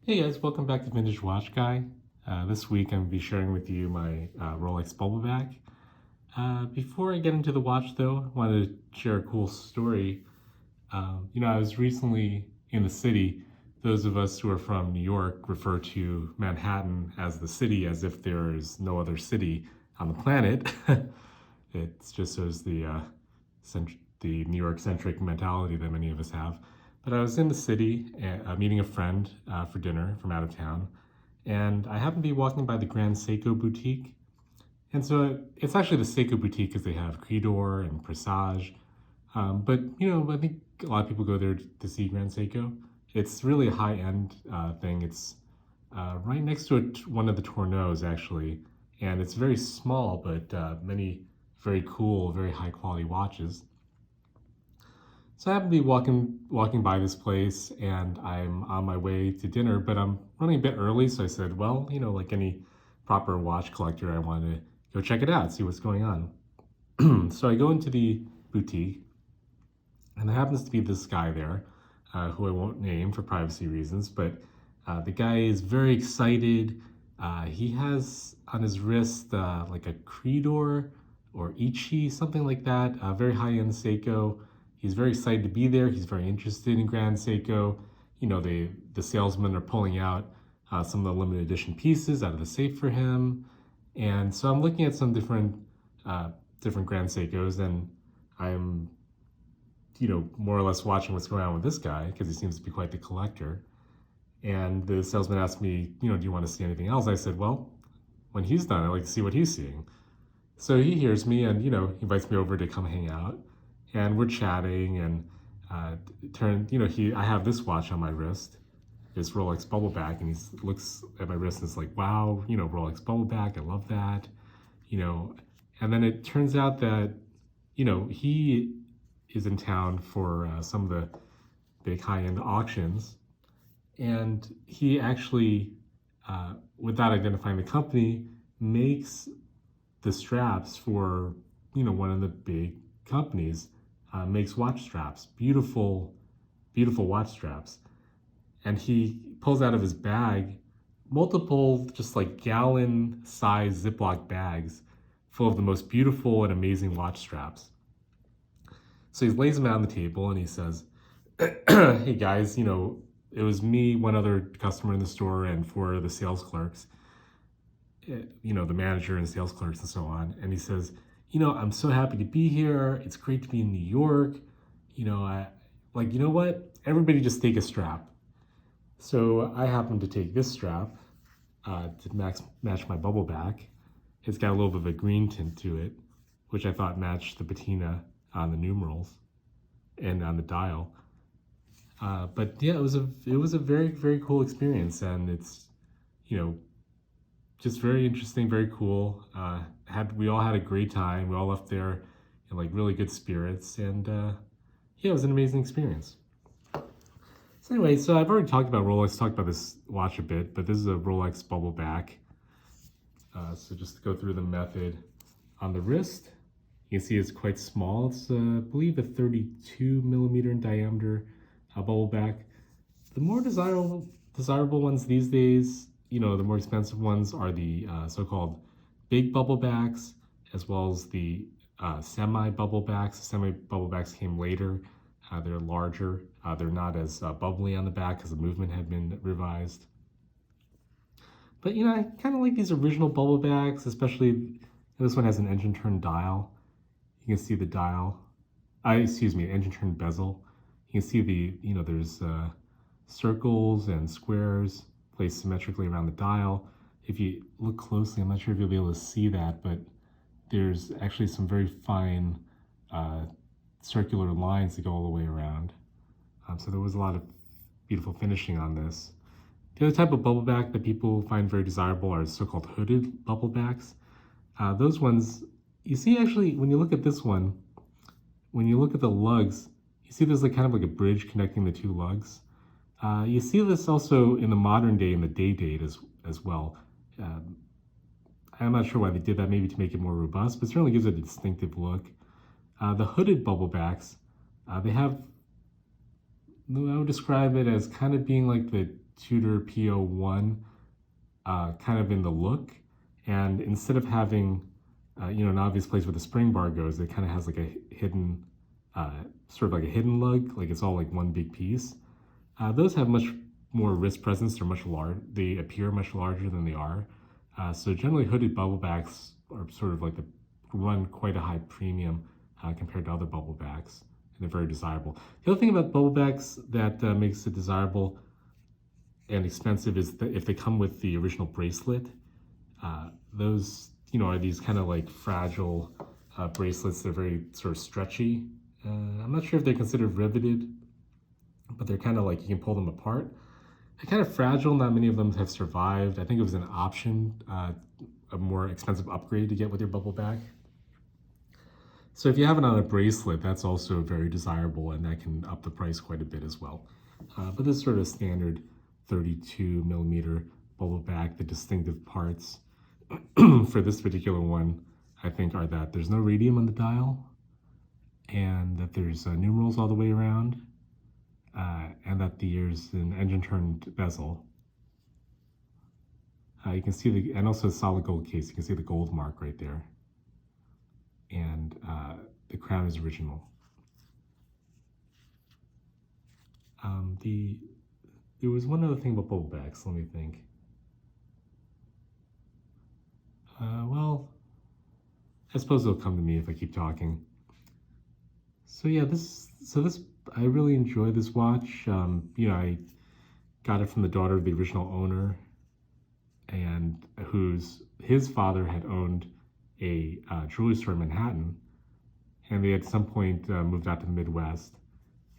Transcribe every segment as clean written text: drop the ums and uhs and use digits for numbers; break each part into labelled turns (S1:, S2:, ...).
S1: Hey guys, welcome back to Vintage Watch Guy. This week I'm going to be sharing with you my Rolex bubbleback. Before I get into the watch though, I wanted to share a cool story. I was recently in the city. Those of us who are from New York refer to Manhattan as the city as if there is no other city on the planet. It's just shows the New York-centric mentality that many of us have. But I was in the city meeting a friend for dinner from out of town, and I happened to be walking by the Grand Seiko boutique. And so it's actually the Seiko boutique because they have Credor and Presage. But I think a lot of people go there to see Grand Seiko. It's really a high-end thing. It's right next to one of the Tourneaus, actually. And it's very small, but many very cool, very high-quality watches. So I happen to be walking by this place, and I'm on my way to dinner, but I'm running a bit early, so I said, well, like any proper watch collector, I want to go check it out, see what's going on. So I go into the boutique, and there happens to be this guy there, who I won't name for privacy reasons, but the guy is very excited. He has on his wrist like a Credor or Ichi, something like that, very high-end Seiko. He's very excited to be there. He's very interested in Grand Seiko. The salesmen are pulling out some of the limited edition pieces out of the safe for him. And so I'm looking at some different Grand Seikos, and I'm, more or less watching what's going on with this guy because he seems to be quite the collector. And the salesman asked me, do you want to see anything else? I said, well, when he's done, I'd like to see what he's seeing. So he hears me and, invites me over to come hang out. And we're chatting, and I have this watch on my wrist, this Rolex bubbleback, and he looks at my wrist and is like, wow, Rolex bubbleback, I love that, And then it turns out that, he is in town for some of the big high-end auctions, and he actually, without identifying the company, makes the straps for, one of the big companies. Makes watch straps, beautiful, beautiful watch straps. And he pulls out of his bag multiple just like gallon size Ziploc bags full of the most beautiful and amazing watch straps. So he lays them out on the table and he says, hey guys, it was me, one other customer in the store, and four of the sales clerks, the manager and sales clerks and so on. And he says, I'm so happy to be here. It's great to be in New York. What? Everybody just take a strap. So I happen to take this strap to match my bubbleback. It's got a little bit of a green tint to it, which I thought matched the patina on the numerals and on the dial. But yeah, it was a very, very cool experience, and it's, just very interesting, very cool. We all had a great time. We all left there in like really good spirits, and yeah, it was an amazing experience. So anyway, so I've already talked about Rolex, talked about this watch a bit, but this is a Rolex bubbleback. So just to go through the method on the wrist, you can see it's quite small. It's I believe a 32 millimeter in diameter bubbleback. The more desirable ones these days, the more expensive ones are the so-called big bubblebacks, as well as the semi-bubblebacks. The semi-bubblebacks came later. They're larger. They're not as bubbly on the back because the movement had been revised. But, I kind of like these original bubblebacks, especially this one has an engine turn dial. You can see the dial. Engine turn bezel. You can see there's circles and squares placed symmetrically around the dial. If you look closely, I'm not sure if you'll be able to see that, but there's actually some very fine circular lines that go all the way around. So there was a lot of beautiful finishing on this. The other type of bubbleback that people find very desirable are so-called hooded bubblebacks. Those ones, you see actually, when you look at this one, when you look at the lugs, you see there's kind of like a bridge connecting the two lugs. You see this also in the modern day, in the day date as well. I'm not sure why they did that, maybe to make it more robust, but it certainly gives it a distinctive look. The hooded bubblebacks, they have, I would describe it as kind of being like the Tudor P01 kind of in the look. And instead of having, an obvious place where the spring bar goes, it kind of has like a hidden, sort of like a hidden lug, like it's all like one big piece. Those have much more wrist presence. They're much large. They appear much larger than they are. So generally hooded bubblebacks are sort of like run quite a high premium compared to other bubblebacks. And they're very desirable. The other thing about bubblebacks that makes it desirable and expensive is that if they come with the original bracelet, those, are these kind of like fragile bracelets. They're very sort of stretchy. I'm not sure if they're considered riveted, but they're kind of like, you can pull them apart. They're kind of fragile. Not many of them have survived. I think it was an option, a more expensive upgrade to get with your bubbleback. So if you have it on a bracelet, that's also very desirable, and that can up the price quite a bit as well. But this is sort of standard 32 millimeter bubbleback. The distinctive parts for this particular one, I think, are that there's no radium on the dial, and that there's numerals all the way around, and that there's an engine-turned bezel. You can see and also a solid gold case. You can see the gold mark right there. And the crown is original. There was one other thing about bubblebacks. Let me think. Well, I suppose it'll come to me if I keep talking. So yeah, I really enjoy this watch. I got it from the daughter of the original owner, and his father had owned a jewelry store in Manhattan, and they at some point moved out to the Midwest,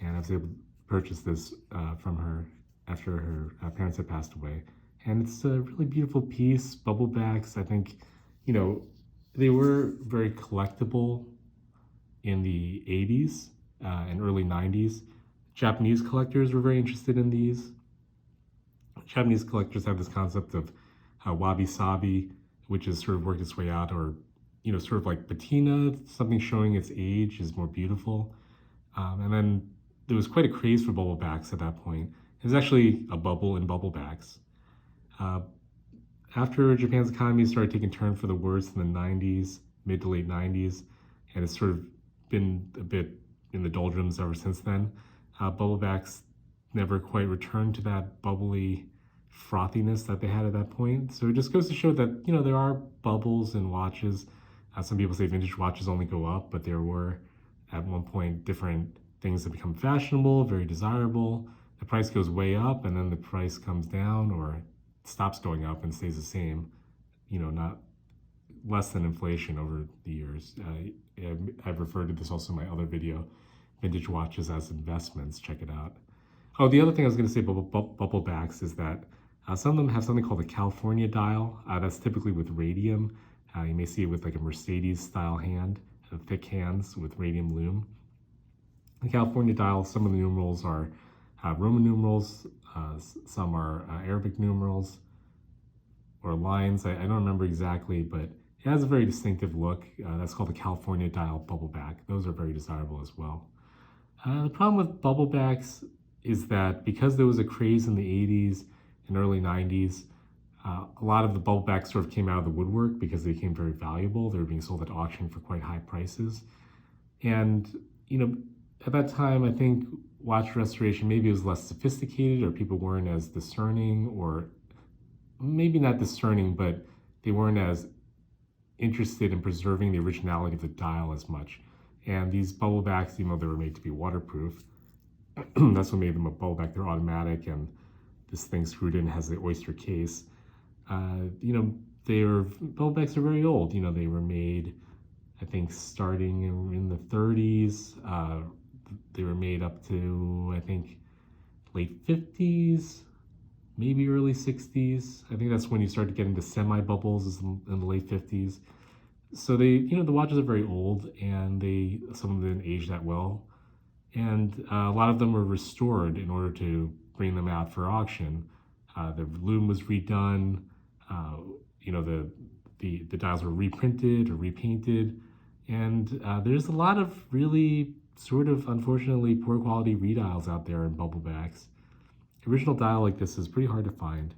S1: and I was able to purchase this from her after her parents had passed away. And it's a really beautiful piece. Bubblebacks, I think, they were very collectible in the 80s and early 90s. Japanese collectors were very interested in these. Japanese collectors have this concept of wabi-sabi, which has sort of worked its way out, or sort of like patina, something showing its age is more beautiful. And then there was quite a craze for bubblebacks at that point. There's actually a bubble in bubblebacks. After Japan's economy started taking turn for the worse in the 90s, mid to late 90s, and it's sort of been a bit in the doldrums ever since then, bubblebacks never quite returned to that bubbly frothiness that they had at that point. So it just goes to show that, there are bubbles in watches. Some people say vintage watches only go up, but there were at one point different things that become fashionable, very desirable. The price goes way up, and then the price comes down or stops going up and stays the same, not less than inflation over the years. I've referred to this also in my other video, Vintage Watches as Investments. Check it out. Oh, the other thing I was going to say about bubblebacks is that some of them have something called a California dial. That's typically with radium. You may see it with like a Mercedes style hand, thick hands with radium lume. The California dial, some of the numerals are Roman numerals, some are Arabic numerals or lines. I don't remember exactly, but it has a very distinctive look. That's called the California dial bubbleback. Those are very desirable as well. The problem with bubblebacks is that because there was a craze in the 80s and early 90s, a lot of the bubblebacks sort of came out of the woodwork because they became very valuable. They were being sold at auction for quite high prices. And, at that time, I think watch restoration, maybe it was less sophisticated, or people weren't as discerning, or maybe not discerning, but they weren't as interested in preserving the originality of the dial as much. And these bubblebacks, they were made to be waterproof. That's what made them a bubbleback. They're automatic, and this thing screwed in has the oyster case. Bubblebacks are very old. They were made, I think, starting in the 30s. They were made up to, I think, late 50s, maybe early 60s. I think that's when you start to get into semi-bubbles, is in the late 50s. So the watches are very old, and some of them didn't age that well. And a lot of them were restored in order to bring them out for auction. The lume was redone. The dials were reprinted or repainted, and there's a lot of really sort of unfortunately poor quality redials out there in bubblebacks. original dial like this is pretty hard to find.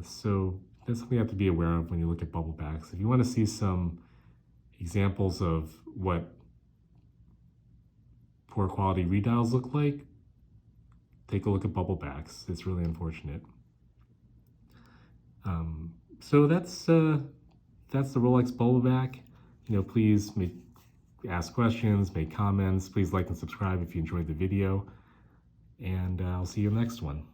S1: So that's something you have to be aware of when you look at bubblebacks. If you want to see some examples of what poor quality redials look like, take a look at bubblebacks. It's really unfortunate. So that's the Rolex bubbleback. Please ask questions, make comments. Please like and subscribe if you enjoyed the video. And I'll see you in the next one.